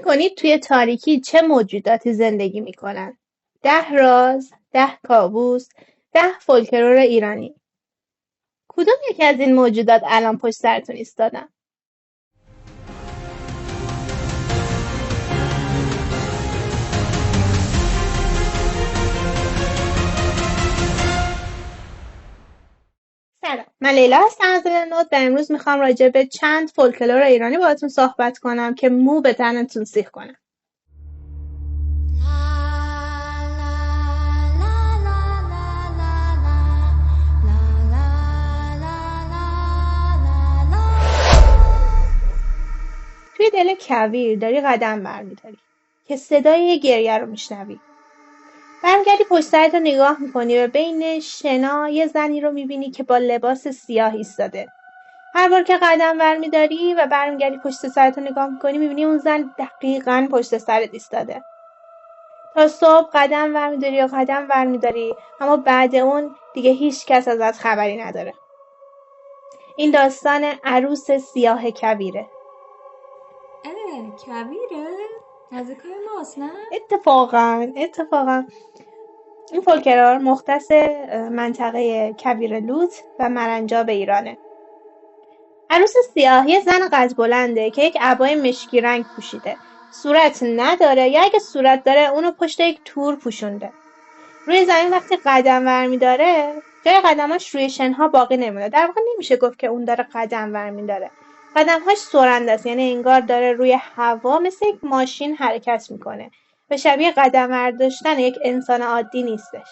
میکنید توی تاریکی چه موجوداتی زندگی میکنن؟ 10 راز، 10 کابوس، 10 فولکلور ایرانی. کدوم یکی از این موجودات الان پشت سرتون ایستادن؟ سلام، من لیلا هستم از نوت و امروز میخوام راجع به چند فولکلور ایرانی باهاتون صحبت کنم که مو به تنتون سیخ کنم. توی دل کویر داری قدم برمیداری که صدای یه گریه رو میشنوی. برمیگردی پشت سرت رو نگاه میکنی و بین شنا یه زنی رو میبینی که با لباس سیاه ایستاده. هر بار که قدم برمیداری و برمیگردی پشت سرت رو نگاه میکنی میبینی اون زن دقیقاً پشت سرت ایستاده. تا صبح قدم برمیداری یا قدم برمیداری، اما بعد اون دیگه هیچ کس ازت خبری نداره. این داستان عروس سیاه کویره. کویره؟ نزدیکای ماست نه؟ اتفاقاً این فولکلور مختص منطقه کویر لوط و مرنجاب ایرانه. عروس سیاه یه زن قد بلنده که یک عبای مشکی رنگ پوشیده. صورت نداره، یا اگه صورت داره اونو پشت یک تور پوشونده. روی زمین وقتی قدم برمیداره جای قدماش روی شنها باقی نمیده. در واقع نمیشه گفت که اون داره قدم برمیداره. قدمهاش سرنده است، یعنی انگار داره روی هوا مثل یک ماشین حرکت میکنه و شبیه قدم برداشتن یک انسان عادی نیستش.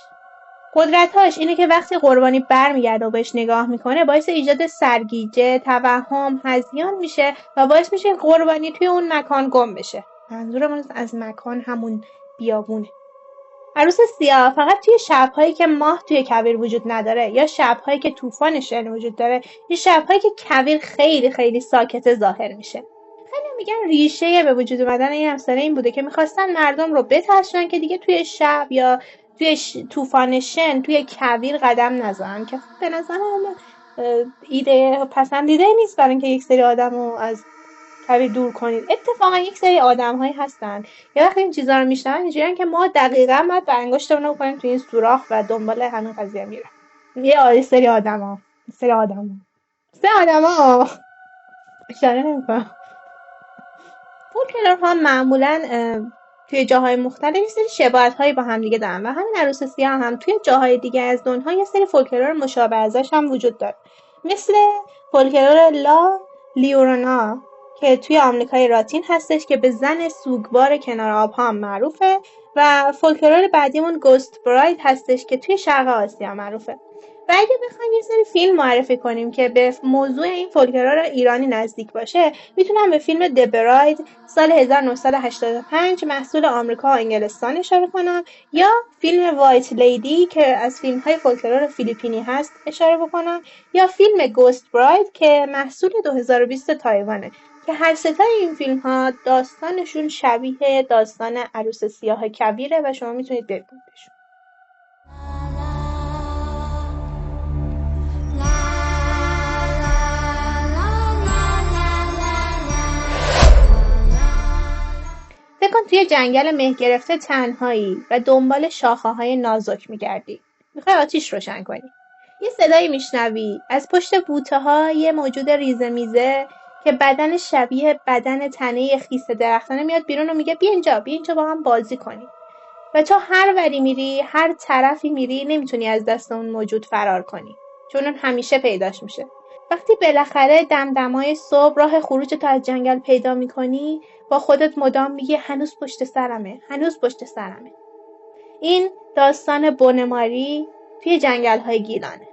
قدرت‌هاش اینه که وقتی قربانی برمیگرده و بهش نگاه میکنه باعث ایجاد سرگیجه، توهم، هذیان میشه و باعث میشه قربانی توی اون مکان گم بشه. منظورمون از مکان همون بیابونه. عروس سیاه فقط توی شب‌هایی که ماه توی کویر وجود نداره یا شب‌هایی که طوفان شن وجود داره، یا شب‌هایی که کویر خیلی خیلی ساکت ظاهر میشه. خیلی میگن ریشه به وجود اومدن این افسانه این بوده که میخواستن مردم رو بترسونن که دیگه توی شب یا توی طوفان شن توی کویر قدم نزنن، که خب به نظرم ایده پسندیده نیست برای اینکه یک سری آدم رو از کویر دور کنید. اتفاقا یک سری آدم‌هایی هستن یه وقتی این چیزا رو میشنون اینجوریان که ما دقیقاً باید انگشتمون رو بکنیم توی این سوراخ و دنبال همین قضیه میرن. سری آدما اشاره نمی‌کنم. فولکلورها معمولاً توی جاهای مختلف یه سری شباهت‌هایی با هم دیگه دارن و همین عروس سیاه هم توی جاهای دیگه از دنیا یه سری فولکلور مشابه ازش هم وجود داره، مثل فولکلور لا لیورونا که توی آمریکای لاتین هستش که به زن سوگوار کنار آبها هم معروفه، و فولکلور بعدیمون گوست براید هستش که توی شرق آسیا معروفه. و اگه بخوایم یه سری فیلم معرفی کنیم که به موضوع این فولکلور ایرانی نزدیک باشه، میتونم به فیلم دبراید سال 1985 محصول آمریکا و انگلستان اشاره کنم، یا فیلم وایت لیدی که از فیلم‌های فولکلور فیلیپینی هست اشاره بکنم، یا فیلم گوست براید که محصول 2020 تایوانه، که هر ستای این فیلم‌ها داستانشون شبیه داستان عروس سیاه کویره و شما میتونید ببینیدشون. فکر کن توی جنگل مه گرفته تنهایی و دنبال شاخه‌های نازک میگردی. میخوای آتیش روشن کنی. یه صدایی میشنوی از پشت بوته‌ها، یه موجود ریزه میزه که بدن شبیه بدن تنه خیس درختانه میاد بیرون و میگه بیا اینجا با هم بازی کنی. و تو هر وری میری، هر طرفی میری، نمیتونی از دست اون موجود فرار کنی، چون اون همیشه پیداش میشه. وقتی بالاخره دمدمای صبح راه خروجتو از جنگل پیدا میکنی، با خودت مدام میگی هنوز پشت سرمه. این داستان بنماری توی جنگل‌های گیلانه.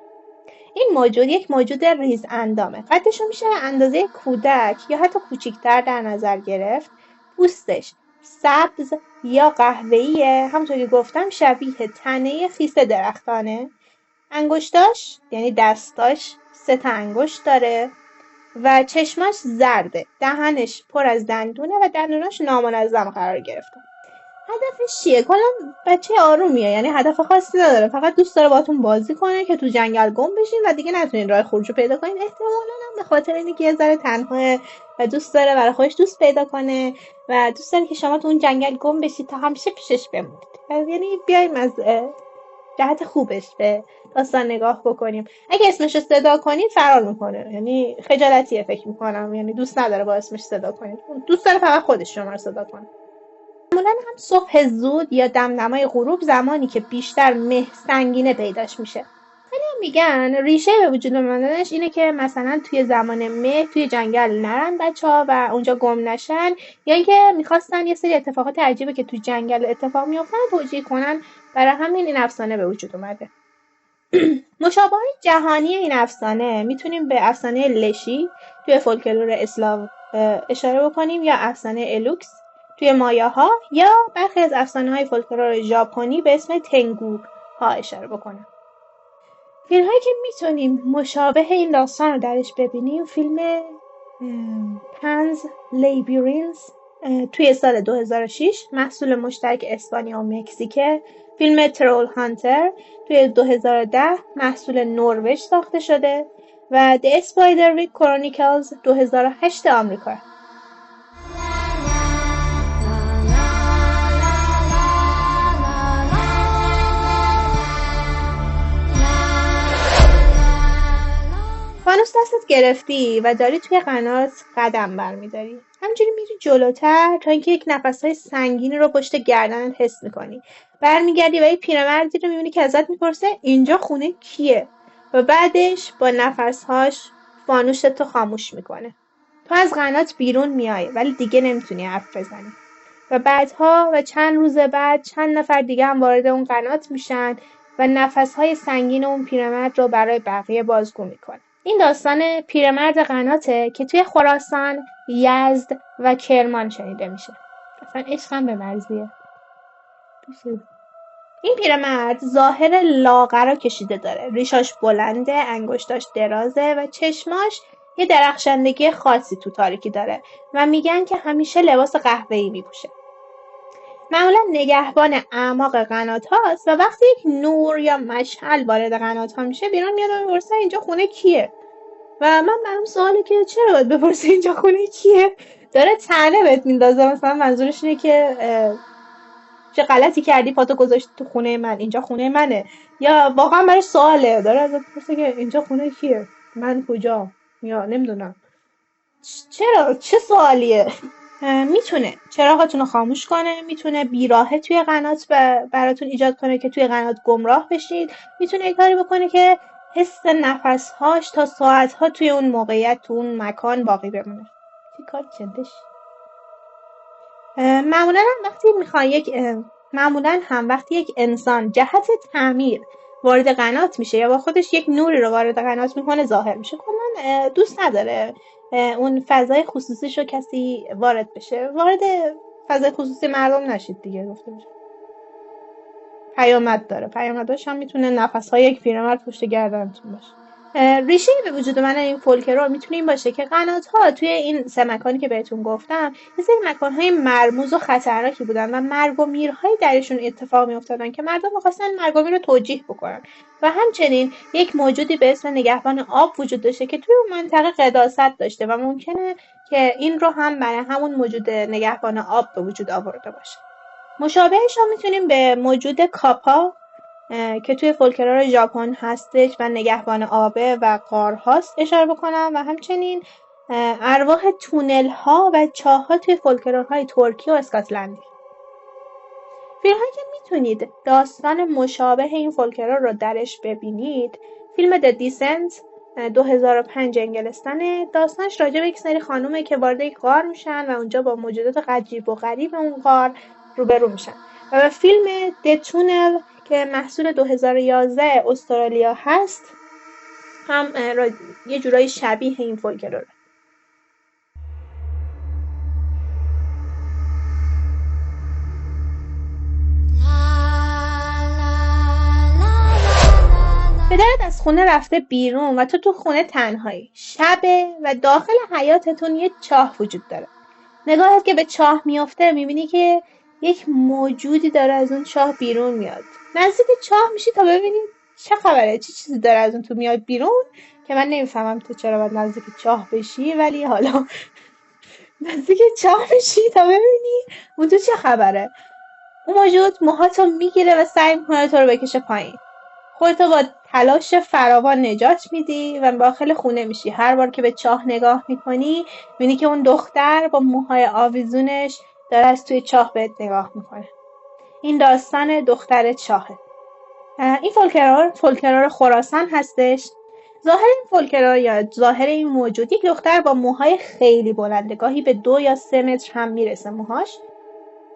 این موجود یک موجود ریز اندامه. قدش رو میشه اندازه کودک یا حتی کوچیکتر در نظر گرفت. پوستش سبز یا قهوه‌ایه، همونطور که گفتم شبیه تنه خیس درختانه. انگشتاش یعنی دستاش 3 تا انگشت داره و چشماش زرده. دهنش پر از دندونه و دندوناش نامنظم قرار گرفته. هدفش چیه؟ کلا بچه آرومیه، یعنی هدف خاصی نداره، فقط دوست داره باهاتون بازی کنه که تو جنگل گم بشین و دیگه نتونین راه خروج رو پیدا کنین. احتمالاً هم به خاطر اینه که یه ذره تنها و دوست داره برای خودش دوست پیدا کنه و دوست داره که شما تو اون جنگل گم بشید تا همیشه پیشش بمونید. یعنی بیایم از جهت خوبش به داستان نگاه بکنیم. اگه اسمش رو صدا کنید فرار میکنه، یعنی خجالتیه فکر میکنم، یعنی دوست نداره با اسمش صدا کنید، دوست داره فقط خودش شما رو صدا کنه. معمولا هم صبح زود یا دمدمای غروب زمانی که بیشتر مه سنگینه پیداش میشه. خیلی هم میگن ریشه به وجود اومدنش اینه که مثلا توی زمان مه توی جنگل نرن بچه‌ها و اونجا گم نشن، یا اینکه میخواستن یه سری اتفاقات عجیبه که توی جنگل اتفاق میافتن توجیه کنن، برای همین این افسانه به وجود اومده. مشابه جهانی این افسانه میتونیم به افسانه لشی توی فولکلور اسلاو اشاره بکنیم، یا افسانه الوکس توی مایاها، یا برخی از افسانه‌های فولکلور ژاپنی به اسم تنگو ها اشاره بکنم. فیلم هایی که میتونیم مشابه این داستان رو درش ببینیم فیلم پنز لیبیرینز توی سال 2006 محصول مشترک اسپانیا و مکزیکه، فیلم ترول هانتر توی 2010 محصول نروژ ساخته شده و The Spiderwick Chronicles 2008 آمریکا. فانوس دستت گرفتی و داری توی قنات قدم برمیداری، همینجوری میری جلوتر تا اینکه یک نفسهای سنگینی رو پشت گردنت حس میکنی. برمیگردی و یه پیرمردی رو میبینی که ازت میپرسه اینجا خونه کیه، و بعدش با نفسهاش فانوستو خاموش میکنه. تو از قنات بیرون میای ولی دیگه نمیتونی حرف بزنی. و بعدها و چند روز بعد چند نفر دیگه هم وارد اون قنات میشن و نفسهای سنگین اون پیرمرد رو برای بقیه بازگو میکنه. این داستان پیرمرد قناته که توی خراسان، یزد و کرمان شنیده میشه. اصلا عشقم به مرزیه. این پیرمرد ظاهر لاغر کشیده داره، ریشاش بلنده، انگشتاش درازه و چشماش یه درخشندگی خاصی تو تاریکی داره و میگن که همیشه لباس قهوه‌ای میپوشه. معمولا نگهبان اعماق قنات هاست و وقتی یک نور یا مشعل وارد قنات ها میشه بیرون میاد و میپرسه اینجا خونه کیه. و من برام سواله که چرا باید بپرسه اینجا خونه کیه؟ داره طعنه بهت میندازه، مثلا منظورش اینه که چه غلطی کردی پاتو گذاشتی تو خونه من، اینجا خونه منه، یا واقعا برای سواله داره ازت میپرسه که اینجا خونه کیه، من کجا، یا نمیدونم چرا، چه سوالیه. میتونه چراغاتون رو خاموش کنه، میتونه بیراهه توی قنات براتون ایجاد کنه که توی قنات گمراه بشید، میتونه یه کاری بکنه که حس نفسهاش تا ساعتها توی اون موقعیت تو اون مکان باقی بمونه. چی کار چندش؟ معمولا هم وقتی یک انسان جهت تعمیر وارد قنات میشه یا با خودش یک نوری رو وارد قنات میکنه ظاهر میشه، کلا دوست نداره اون فضای خصوصیشو کسی وارد بشه. وارد فضای خصوصی مردم نشید دیگه، گفته میشه. پیامد داره، پیامداش هم میتونه نفس‌های یک پیرمرد پشت گردنتون باشه. ریشه به وجود من این فولکلور میتونه این باشه که قنات‌ها توی این 3 مکانی که بهتون گفتم یه سری مکان‌های مرموز و خطرناکی بودن و مرگ و میرهای درشون اتفاق میافتادن که مردم می‌خواستن مرگ و میر رو توجیه بکنن. و همچنین یک موجودی به اسم نگهبان آب وجود داشته که توی اون منطقه قداست داشته و ممکنه که این رو هم برای همون موجود نگهبان آب به وجود آورده باشه. مشابهش رو میتونیم به موجود کاپا که توی فولکلور ژاپن هستش و نگهبان آبه و غارهاست اشاره بکنم، و همچنین ارواح تونل ها و چاه ها توی فولکلورهای ترکی و اسکاتلندی. فیلم هایی که میتونید داستان مشابه این فولکلور رو درش ببینید فیلم The Descent 2005 انگلستانه. داستانش راجع به یک سری خانومه که وارد یک غار میشن و اونجا با موجودات عجیب و غریب اون غار روبرو میشن. و فیلم The Tunnel که محصول 2011 استرالیا هست هم یه جورایی شبیه این فولکلوره. پدرت از خونه رفته بیرون و تو خونه تنهایی، شبه و داخل حیاطتون یه چاه وجود داره. نگاهت که به چاه میافته میبینی که یک موجودی داره از اون چاه بیرون میاد. نزدیک چاه میشی تا ببینی چه خبره، چه چیزی داره از اون تو میاد بیرون، که من نمیفهمم تو چرا باید نزدیک چاه بشی، ولی حالا نزدیک چاه میشی تا ببینی اون تو چه خبره. اون موجود موهاتو میگیره و سعی میکنه تو رو بکشه پایین. خودتو با تلاش فراوان نجات میدی و داخل خونه میشی. هر بار که به چاه نگاه میکنی میبینی که اون دختر با موهای آویزونش داره از توی چاه بهت نگاه میکنه. این داستان دختر چاهه. این فولکلور خراسان هستش. ظاهر این فولکلور یا ظاهر این موجود، یک دختر با موهای خیلی بلنده، گاهی به 2 یا 3 متر هم میرسه موهاش.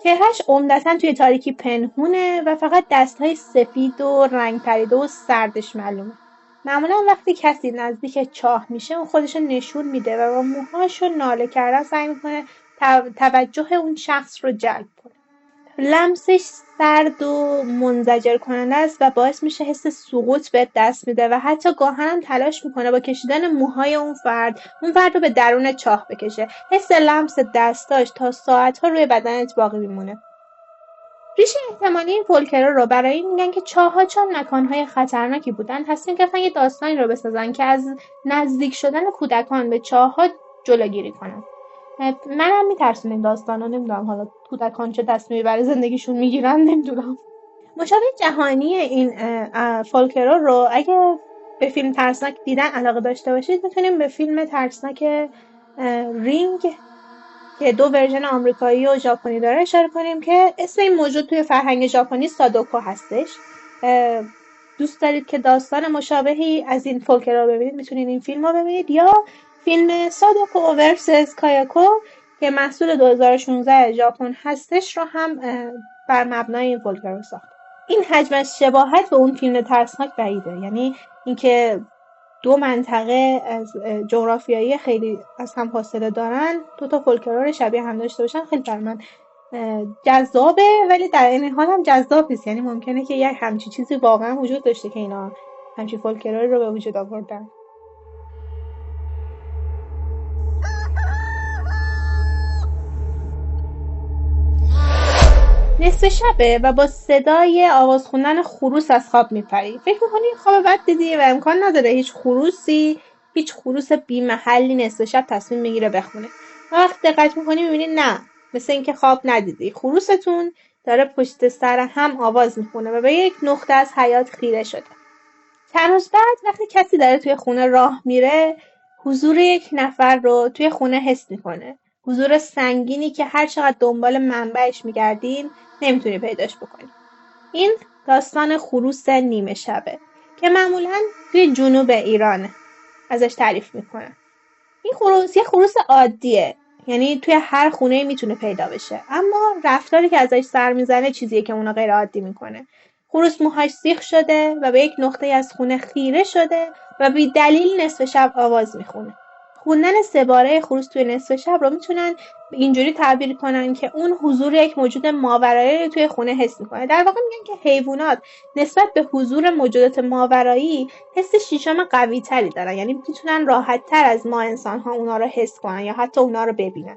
چهرهش عمدتاً توی تاریکی پنهونه و فقط دستهای سفید و رنگ پریده و سردش معلومه. معمولا وقتی کسی نزدیک چاه میشه اون خودشو نشون میده و با موهاش و ناله کردن سعی میکنه توجه اون شخص رو جلب کنه. لمسش سرد و منزجر کننده است و باعث میشه حس سقوط بهت دست میده و حتی گاهن هم تلاش میکنه با کشیدن موهای اون فرد رو به درون چاه بکشه. حس لمس دستاش تا ساعتها روی بدنت باقی میمونه. ریشه احتمالی این فولکلور رو برای این میگن که چاه‌ها چون مکانهای خطرناکی بودن تصمیم گرفتن یه داستانی رو بسازن که از نزدیک شدن کودکان به چاه‌ها جلوگیری کنن. منم میترسم این داستانا، نمیدونم حالا کودکان چه تصمیمی برای زندگیشون میگیرن، نمیدونم. مشابه جهانی این فولکلور رو اگه به فیلم ترسناک دیدن علاقه داشته باشید میتونیم به فیلم ترسناک رینگ که 2 ورژن آمریکایی و ژاپنی داره اشاره کنیم که اسم این موجود توی فرهنگ ژاپنی سادوکو هستش. دوست دارید که داستان مشابهی از این فولکلور رو ببینید میتونید این فیلم رو ببینید، یا فیلم سادوکو ورسس کایاکو که محصول 2016 ژاپن هستش رو هم بر مبنای این فولکلور ساخت. این حجم از شباهت به اون فیلم ترسناک بعیده، یعنی اینکه 2 منطقه از جغرافیایی خیلی از هم فاصله دارن 2 تا فولکلور شبیه هم داشته باشن، خیلی برای من جذابه، ولی در این حال هم جذاب نیست. یعنی ممکنه که یک همچین چیزی واقعا وجود داشته که اینا همچین فولکلوری رو به وجود آوردن. نصف شبه و با صدای آواز خوندن خروس از خواب میپری. فکر میکنی خواب بد دیدی و امکان نداره هیچ خروس بی‌محلی نصف شب تصمیم میگیره بخونه. و وقتی دقت میکنی میبینی نه، مثل اینکه خواب ندیدی. خروستون داره پشت سر هم آواز میخونه و به یک نقطه از حیاط خیره شده. چند روز بعد وقتی کسی داره توی خونه راه میره، حضور یک نفر رو توی خونه حس میکنه. حضور سنگینی که هر چقدر دنبال منبعش میگردین نمیتونی پیداش بکنی. این داستان خروس نیمه شبه که معمولاً توی جنوب ایرانه. ازش تعریف میکنن. این خروس یه خروس عادیه، یعنی توی هر خونه میتونه پیدا بشه، اما رفتاری که ازش سر میزنه چیزیه که اونو غیر عادی میکنه. خروس موهاش سیخ شده و به یک نقطه از خونه خیره شده و بی دلیل نصف شب آواز میخونه. خوندن 3 باره خروس توی نصف شب رو میتونن اینجوری تعبیر کنن که اون حضور یک موجود ماورایی رو توی خونه حس میکنه. در واقع میگن که حیوانات نسبت به حضور موجودات ماورایی حس شیشم قوی تری دارن، یعنی میتونن راحت تر از ما انسان ها اونا رو حس کنن یا حتی اونا رو ببینن.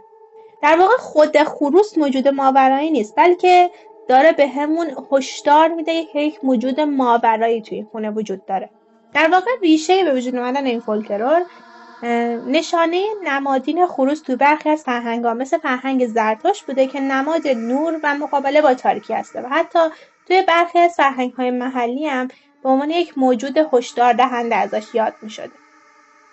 در واقع خود خروس موجود ماورایی نیست، بلکه داره به همون هشدار میده که یک موجود ماورایی توی خونه وجود داره. در واقع ریشه به وجود اومدن این فولکلور نشانه نمادین خروس تو برخی از فرهنگ‌ها مثل فرهنگ زرتشت بوده که نماد نور و مقابله با تاریکی هسته و حتی توی برخی از فرهنگ‌های محلی هم به عنوان یک موجود هشدار دهنده ازش یاد می‌شده.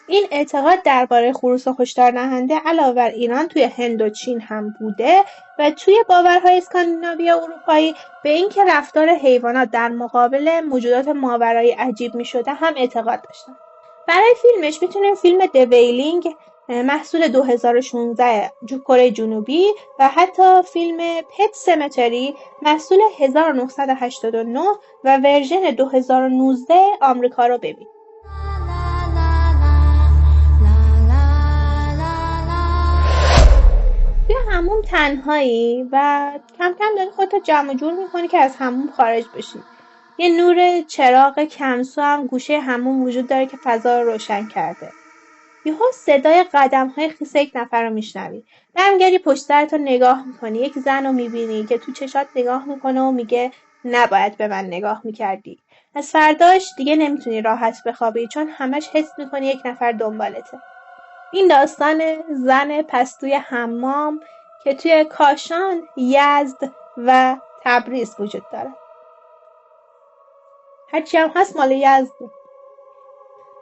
این اعتقاد درباره خروس هشدار دهنده علاوه بر ایران توی هند و چین هم بوده و توی باورهای اسکاندیناوی و اروپایی به اینکه رفتار حیوانات در مقابل موجودات ماورایی عجیب می‌شده هم اعتقاد داشتن. برای فیلمش میتونیم فیلم دویلینگ محصول 2016 کره جنوبی و حتی فیلم پت سمتری محصول 1989 و ورژن 2019 آمریکا رو ببینیم. توی حموم تنهایی و کم کم داری خودتو جمع جور میکنی که از حموم خارج بشی. یه نور چراغ کمسو هم گوشه حموم وجود داره که فضا رو روشن کرده. یهو صدای قدم‌های خیس یک نفر رو میشنوی. برمیگردی پشت سرت رو نگاه میکنی، یک زن رو میبینی که تو چشات نگاه میکنه و میگه نباید به من نگاه میکردی. از فرداش دیگه نمیتونی راحت بخوابی چون همش حس میکنی یک نفر دنبالته. این داستان زن پستوی حمام که توی کاشان، یزد و تبریز وجود داره. هرچی هم هست مال یزد.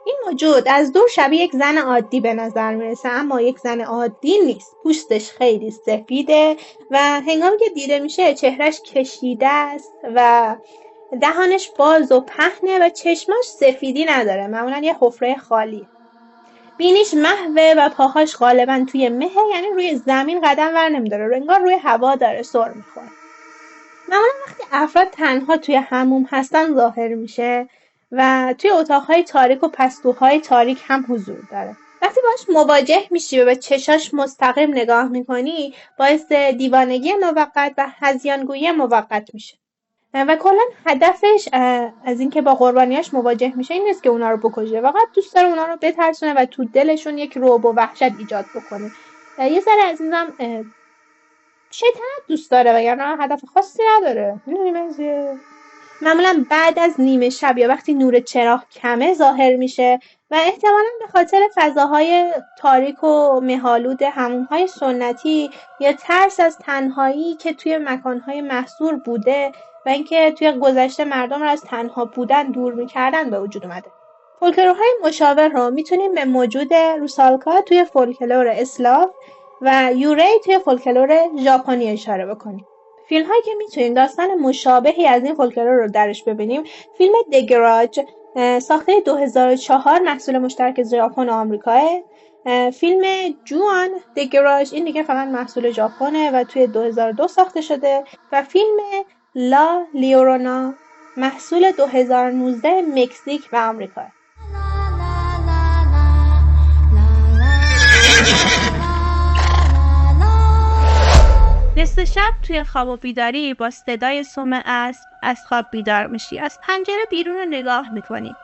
این موجود از دور شبیه یک زن عادی به نظر میرسه، اما یک زن عادی نیست. پوستش خیلی سفیده و هنگامی که دیده میشه چهرش کشیده است و دهانش باز و پهنه و چشماش سفیدی نداره، معمولا یه حفره خالی. بینیش محوه و پاهاش غالبا توی مهه، یعنی روی زمین قدم ور نمیداره، انگار روی هوا داره سر میخوره. معمولا وقتی افراد تنها توی حموم هستن ظاهر میشه و توی اتاقهای تاریک و پستوهای تاریک هم حضور داره. وقتی باهاش مواجه میشی و به چشاش مستقیم نگاه میکنی باعث دیوانگی موقت و هذیانگویی موقت میشه. و کلا هدفش از اینکه با قربانیاش مواجه میشه این نیست که اونا رو بکشه، فقط دوست داره اونا رو بترسونه و تو دلشون یک رعب و وحشت ایجاد بکنه. یه ذره از اینم شیطنت دوست داره وگرنه هدف خاصی نداره. معمولا بعد از نیمه شب یا وقتی نور چراغ کمه ظاهر میشه و احتمالاً به خاطر فضاهای تاریک و مه‌آلود حموم‌های سنتی یا ترس از تنهایی که توی مکان‌های محصور بوده و اینکه توی گذشته مردم رو از تنها بودن دور می‌کردن به وجود اومده. فولکلورهای مشابه رو میتونیم به موجود روسالکا توی فولکلور اسلاو و یوری توی فولکلور ژاپنی اشاره بکنیم. فیلم هایی که میتونیم داستان مشابهی از این فولکلور رو درش ببینیم، فیلم دگراج ساخته 2004 محصول مشترک ژاپن و آمریکاه، فیلم جوان دگراج این دیگه فقط محصول ژاپنه و توی 2002 ساخته شده و فیلم لا لیورونا محصول 2019 مکزیک و آمریکا. نصف شب توی خواب و بیداری با صدای سم اسب از خواب بیدار میشی. از پنجره بیرون رو نگاه میکنی.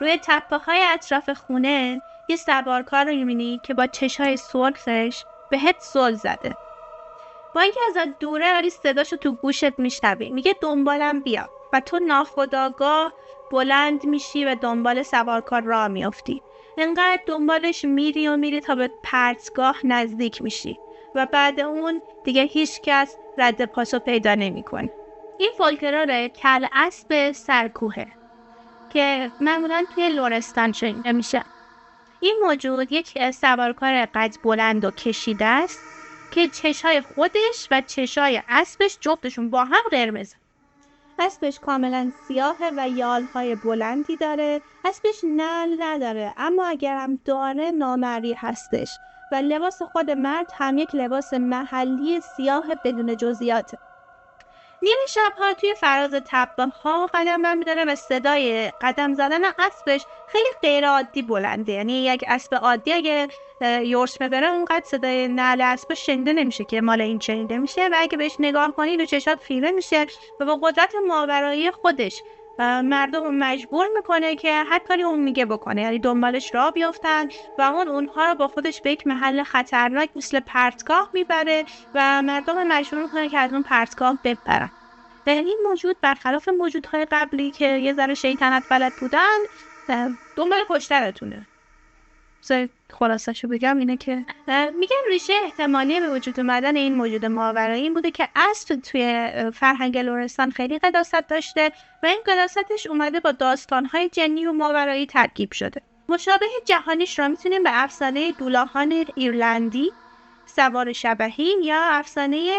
روی تپه‌های اطراف خونه یه سوارکار رو میبینی که با چشای سرخش بهت زل زده. با اینکه ازت دوره ولی صداشو تو گوشت میشنوی. میگه دنبالم بیا و تو ناخودآگاه بلند میشی و دنبال سوارکار راه میافتی. انقدر دنبالش میری تا به پرتگاه نزدیک میشی و بعد اون دیگه هیچ کس رد پاشو پیدا نمی‌کنه. این فولکلور کل اسب سرکوهه که معمولاً توی لرستان شنیده میشه. این موجود یک سوارکار قد بلند و کشیده است که چشای خودش و چشای اسبش جفتشون با هم قرمزه. اسبش کاملا سیاهه و یالهای بلندی داره. اسبش نعل نداره، اما اگرم داره نامری هستش و لباس خود مرد هم یک لباس محلی سیاه بدون جزئیاته. نیمه شب‌ها توی فراز تپه‌ها قدم برمی‌داره و صدای قدم زدن اسبش خیلی غیر عادی بلنده. یعنی یک اسب عادی اگه یورش ببره اونقدر صدای نعل اسب شنیده نمیشه که مال این شنیده میشه و اگه بهش نگاه کنی رو چشات خیره میشه و با قدرت ماورایی خودش مردم مجبور میکنه که هر کاری اون میگه بکنه، یعنی دنبالش راه بیافتن و اونها رو با خودش به یک محل خطرناک مثل پرتگاه میبره و مردم مجبور میکنه که از اون پرتگاه ببرن. و این موجود برخلاف موجودهای قبلی که یه ذره شیطنت بلد بودن دنبال کشتنتونه. خلاصه‌شو بگم اینه که میگن ریشه احتمالی به وجود اومدن این موجود ماورایی این بوده که اسب توی فرهنگ لرستان خیلی قداست داشته و این قداستش اومده با داستان‌های جنی و ماورایی ترکیب شده. مشابه جهانیش رو میتونیم به افسانه دولاهان ایرلندی، سوار شبحی یا افسانه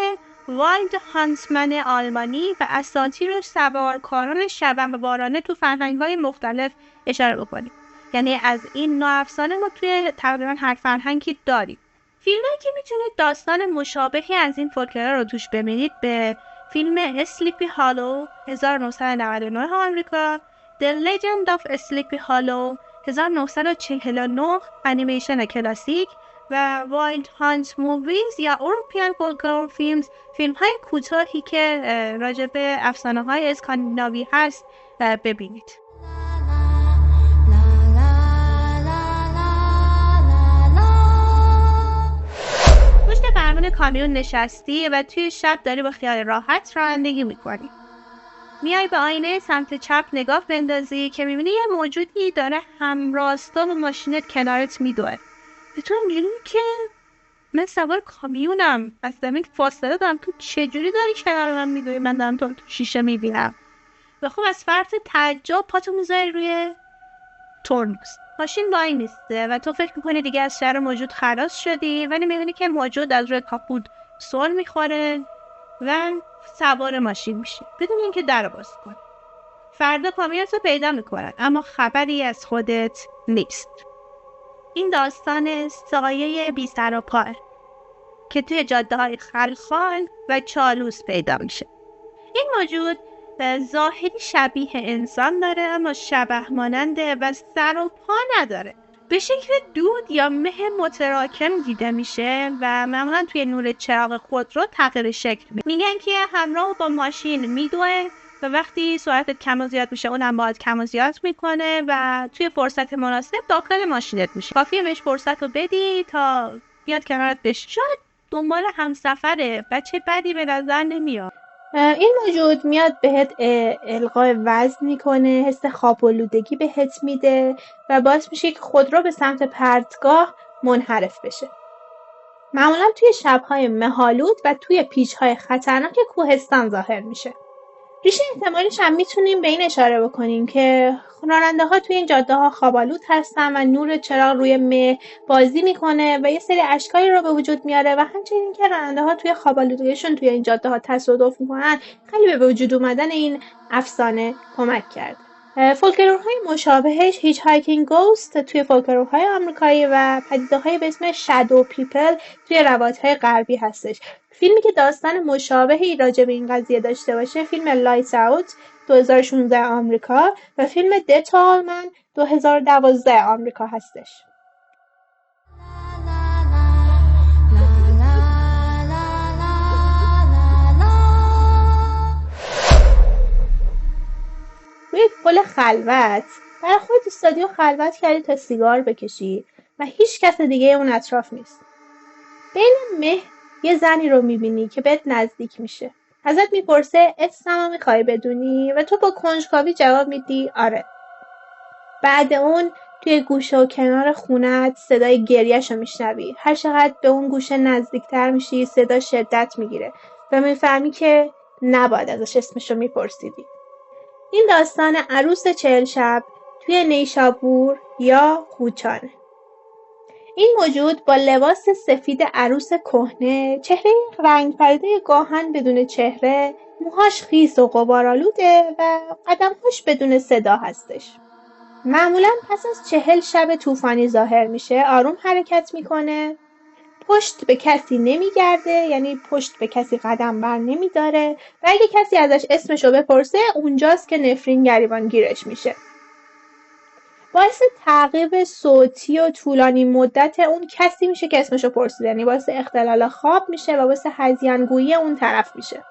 وایلد هانتمن آلمانی و اساطیر سوارکاران شبحوارانه تو فرهنگ‌های مختلف اشاره بکنیم. یعنی از این نوع افسانه ما توی تقریبا هر فرهنگی داریم. فیلمایی که میتونید داستان مشابهی از این فولکلور رو توش ببینید به فیلم اسلیپی هالو 1999 آمریکا، The Legend of Sleepy Hollow 1949 انیمیشن کلاسیک و وایلد هانت موویز یا اروپیان فولکلور فیلمز، فیلم های کوتاهی که راجع به افسانه های اسکاندیناوی هست ببینید. کامیون نشستی و توی شب داری با خیال راحت رانندگی میکنی. میای به آینه سمت چپ نگاه بندازی که میبینی یه موجودی داره همراستا با ماشینت کنارت میدوه. به تو میگی که من سوار کامیونم، از زمین فاصله دارم، تو چجوری داری کنار من میدوی؟ من دارم تو شیشه میبینم. و خب از فرط تعجب پاتو میذاری روی ترمز. ماشین وای میسته و تو فکر میکنی دیگه از شر موجود خلاص شدی، ولی میبینی که موجود از روی کاپوت سر میخوره و سوار ماشین میشی بدون اینکه در باز کنی. فردا کامیونت رو پیدا میکنن اما خبری از خودت نیست. این داستان سایه بی سر و پا که توی جاده های خلخال و چالوس پیدا میشه. این موجود ظاهری شبیه انسان داره اما شبح ماننده و سر و پا نداره. به شکل دود یا مه متراکم دیده میشه و معمولا توی نور چراغ خودرو تغییر شکل میده. میگن که همراه با ماشین میدوه و وقتی سرعتت کم و زیاد میشه اونم باید کم و زیاد میکنه و توی فرصت مناسب داخل ماشینت میشه. کافیه بهش فرصت رو بدی تا بیاد کنارت بشه. شاید دنبال همسفره، بچه بدی به نظر نمیاد. این موجود میاد بهت القای وزن میکنه، حس خواب و لودگی بهت میده و باعث میشه که خودرو به سمت پرتگاه منحرف بشه. معمولا توی شبهای مه‌آلود و توی پیچ‌های خطرناک کوهستان ظاهر میشه. ریشه احتمالیش هم میتونیم به این اشاره بکنیم که راننده ها توی این جاده ها خواب‌آلود هستن و نور چراغ روی مه بازی میکنه و یه سری اشکالی رو به وجود میاره و همچنین که راننده ها توی خواب‌آلودیشون توی این جاده ها تصادف میکنن خیلی به وجود اومدن این افسانه کمک کرد. فولکلورهای مشابهش هیچ هایکینگ گوست توی فولکلورهای آمریکایی و پدیده‌هایی به اسم شادو پیپل توی روایت‌های غربی هستش. فیلمی که داستان مشابهی راجع به این قضیه داشته باشه فیلم لایتس اوت 2016 آمریکا و فیلم دت آلمن 2012 آمریکا هستش. روی پل خلوت برای خودت استادیو خلوت کردی تا سیگار بکشی و هیچ کس دیگه اون اطراف نیست. بین مه یه زنی رو میبینی که بهت نزدیک میشه. ازت میپرسه اسممو میخوای بدونی و تو با کنجکاوی جواب میدی آره. بعد اون توی گوشه و کنار خونت صدای گریه‌شو میشنوی. هر چقدر به اون گوشه نزدیکتر میشی صدا شدت میگیره و میفهمی که نباید ازش اسمشو میپرسیدی. این داستان عروس 40 شب توی نیشابور یا خوچانه. این موجود با لباس سفید عروس کهنه، چهره رنگ پریده گاهن بدون چهره، موهاش خیس و غبارآلوده و قدمهاش بدون صدا هستش. معمولا پس از 40 شب طوفانی ظاهر میشه، آروم حرکت میکنه، پشت به کسی نمیگرده، یعنی پشت به کسی قدم بر نمیداره و اگه کسی ازش اسمشو بپرسه اونجاست که نفرین گریبان گیرش میشه. باعث تعقیب صوتی و طولانی مدت اون کسی میشه که اسمشو پرسیده، یعنی باعث اختلال خواب میشه و باعث هذیان‌گویی اون طرف میشه.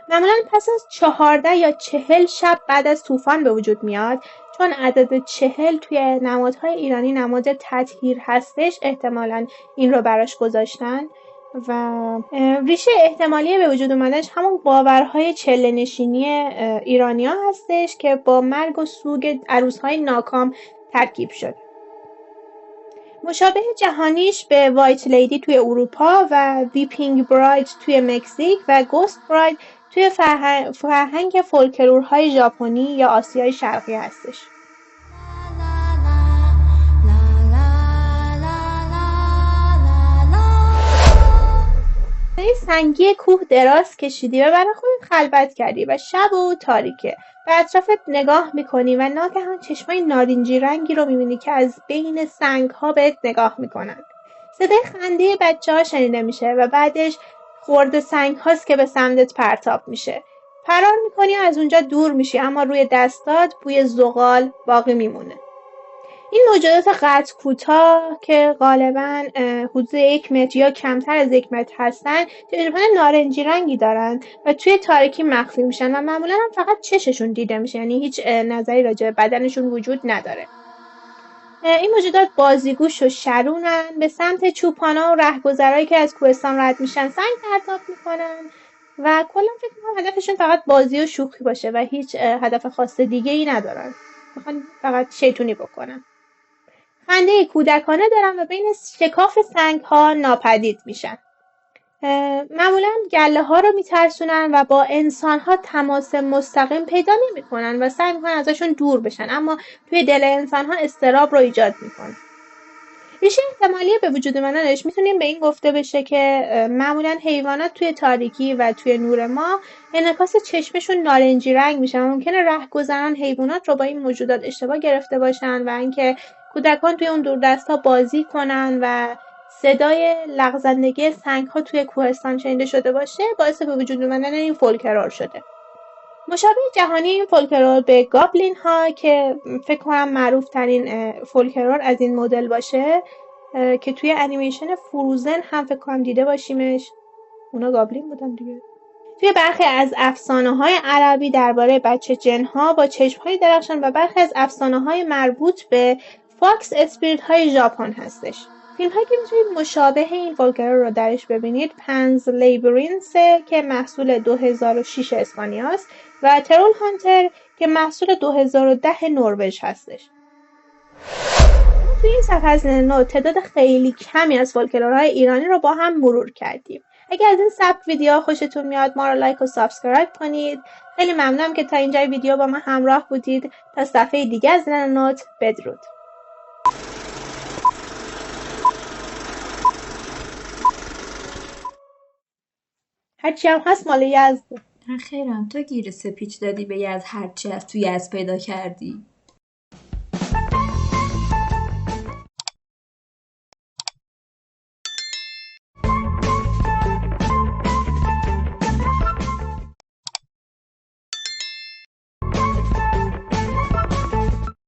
معمولا پس از 14 یا 40 شب بعد از طوفان به وجود میاد. چون عدد 40 توی نمادهای ایرانی نماد تطهیر هستش احتمالاً این رو براش گذاشتن و ریشه احتمالی به وجود اومدنش همون باورهای چله نشینی ایرانی‌ها هستش که با مرگ و سوگ عروس‌های ناکام ترکیب شد. مشابه جهانیش به وایت لیدی توی اروپا و ویپینگ براید توی مکزیک و گوست براید توی فرهنگ فولکلورهای ژاپنی یا آسیای شرقی هستش. سنگی کوه دراز کشیدی و برای خودت خلوت کردی و شب و تاریکه و اطرافت نگاه میکنی و ناگهان چشمای نارنجی رنگی رو میبینی که از بین سنگ ها بهت نگاه میکنن. صدای خنده بچه ها شنیده میشه و بعدش خورد سنگ هاست که به سمتت پرتاب میشه. فرار میکنی و از اونجا دور میشی اما روی دستات بوی زغال باقی میمونه. این موجودات قد کوتاه که غالباً حدود 1 متر یا کمتر از 1 متر هستن تقریباً نارنجی رنگی دارن و توی تاریکی مخفی میشن و معمولاً هم فقط چششون دیده میشه، یعنی هیچ نظری راجع به بدنشون وجود نداره. این موجودات بازیگوش و شرونن، به سمت چوپانا و رهگذرایی که از کوهستان رد میشن سنگ پرتاب میکنن و کلا فکر میکنم هدفشون فقط بازی و شوخی باشه و هیچ هدف خاص دیگه ای ندارن. میخوان فقط شیطونی بکنن. خنده کودکانه دارن و بین شکاف سنگ ها ناپدید میشن. معمولا گله ها رو میترسونن و با انسان ها تماس مستقیم پیدا نمیکنن و سعی میکنن ازشون دور بشن، اما توی دل انسان ها اضطراب رو ایجاد میکنن. ریشه احتمالی به وجود اومدنش میتونیم به این گفته بشه که معمولا حیوانات توی تاریکی و توی نور ما انعکاس چشمشون نارنجی رنگ میشه و ممکنه رهگذران حیوانات رو با این موجودات اشتباه گرفته باشن و اینکه کودکان توی اون دوردست ها بازی کنن و صدای لغزندگی سنگ ها توی کوهستان شنیده شده باشه باعث به وجود اومدن این فولکلور شده. مشابه جهانی این فولکلور به گابلین ها که فکر کنم معروف ترین فولکلور از این مدل باشه که توی انیمیشن فروزن هم فکر کنم دیده باشیمش. اونا گابلین بودن دیگه. توی برخی از افسانه‌های عربی درباره بچه جن‌ها با چشم‌های درخشان و برخی از افسانه‌های مربوط به فاکس اسپریت‌های ژاپن هستش. فیلم‌هایی که می‌تونید مشابه این فولکلور رو درش ببینید پنز لیبرینث که محصول 2006 اسپانیاست و ترول هانتر که محصول 2010 نروژ هستش. توی این صفحه از نوت تعداد خیلی کمی از فولکلورهای ایرانی رو با هم مرور کردیم. اگر از این سبک ویدیوها خوشتون میاد ما رو لایک و سابسکرایب کنید. خیلی ممنونم که تا اینجای ویدیو با من همراه بودید. تا صفحه دیگه از نوت بدرود. هرچی هم هست مال یزده. نه خیرم، تو گیر سپیچ دادی به یز، هرچی از تو یز پیدا کردی.